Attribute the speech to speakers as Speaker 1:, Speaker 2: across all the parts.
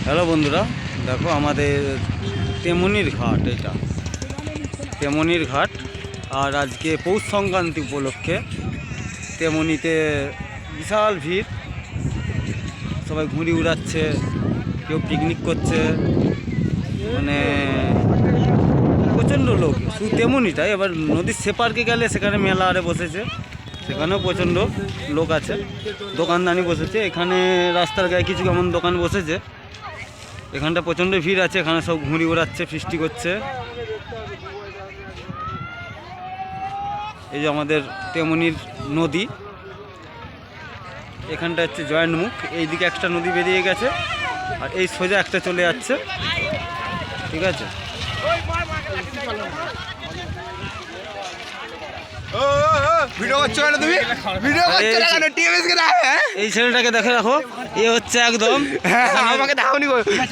Speaker 1: Hello বন্ধুরা, দেখো আমাদের তেমনির ঘাট। এটা তেমনির ঘাট। আর আজকে পৌষ সংক্রান্তি উপলক্ষে তেমনিতে বিশাল ভিড়। সবাই ঘুড়ি উড়াচ্ছে, কেউ পিকনিক করছে, মানে প্রচণ্ড লোক। শুধু তেমনিটাই, এবার নদীর সেপারকে গেলে সেখানে মেলা আরে বসেছে, সেখানেও প্রচণ্ড লোক আছে, দোকানদানি বসেছে। এখানে রাস্তার গায়ে কিছু কেমন দোকান বসেছে, এখানটা প্রচণ্ড ভিড় আছে। এখানে সব ঘুড়ি ওড়াচ্ছে, ফিস্টি করছে। এই যে আমাদের তেমনির নদী, এখানটা হচ্ছে জয়েন্ট মুখ। এইদিকে একটা নদী বেরিয়ে গেছে, আর এই সোজা একটা চলে যাচ্ছে, ঠিক আছে। এই ছেলেটাকে দেখে রাখো, এ হচ্ছে একদম
Speaker 2: আমাকে দাওনি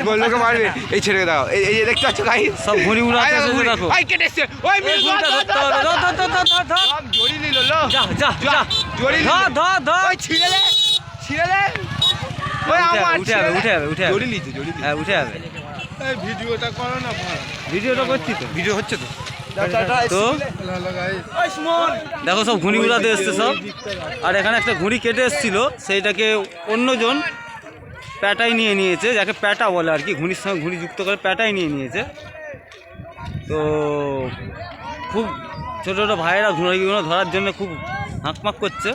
Speaker 2: বললোকে মারবে। এই ছেলেকে দাও, এই দেখতে পাচ্ছ গাই
Speaker 1: সব ঘুড়ি উড়াচ্ছে, দেখো।
Speaker 2: ভাই কেটেছে ওই
Speaker 1: ঘুড়িটা ধরতে হবে। ধর
Speaker 2: জড়ি নিল লো,
Speaker 1: যা যা যা,
Speaker 2: জড়ি
Speaker 1: ধর
Speaker 2: ওই ছিড়ে দে ওই আমার
Speaker 1: উঠে যাবে, উঠে যাবে, উঠে যাবে।
Speaker 2: জড়ি লিতে জড়ি
Speaker 1: হ্যাঁ, উঠে যাবে।
Speaker 2: এই ভিডিওটা করো না ভাই,
Speaker 1: ভিডিওটা করছি তো,
Speaker 2: ভিডিও হচ্ছে তো।
Speaker 1: তো দেখো সব ঘুড়ি উড়াতে এসছে সব। আর এখানে একটা ঘুড়ি কেটে এসেছিল, সেইটাকে অন্যজন প্যাটাই নিয়ে নিয়েছে, যাকে প্যাটা বলে আর কি, ঘুড়ির সঙ্গে ঘুড়ি যুক্ত করে প্যাটাই নিয়ে নিয়েছে। তো খুব ছোটো ছোটো ভাইয়েরা ঘুড়িগুলো ধরার জন্য খুব হাঁকমাক করছে।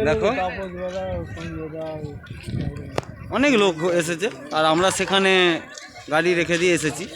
Speaker 1: দেখো অনেক লোক এসেছে, আর আমরা সেখানে গাড়ি রেখে দিয়ে এসেছি।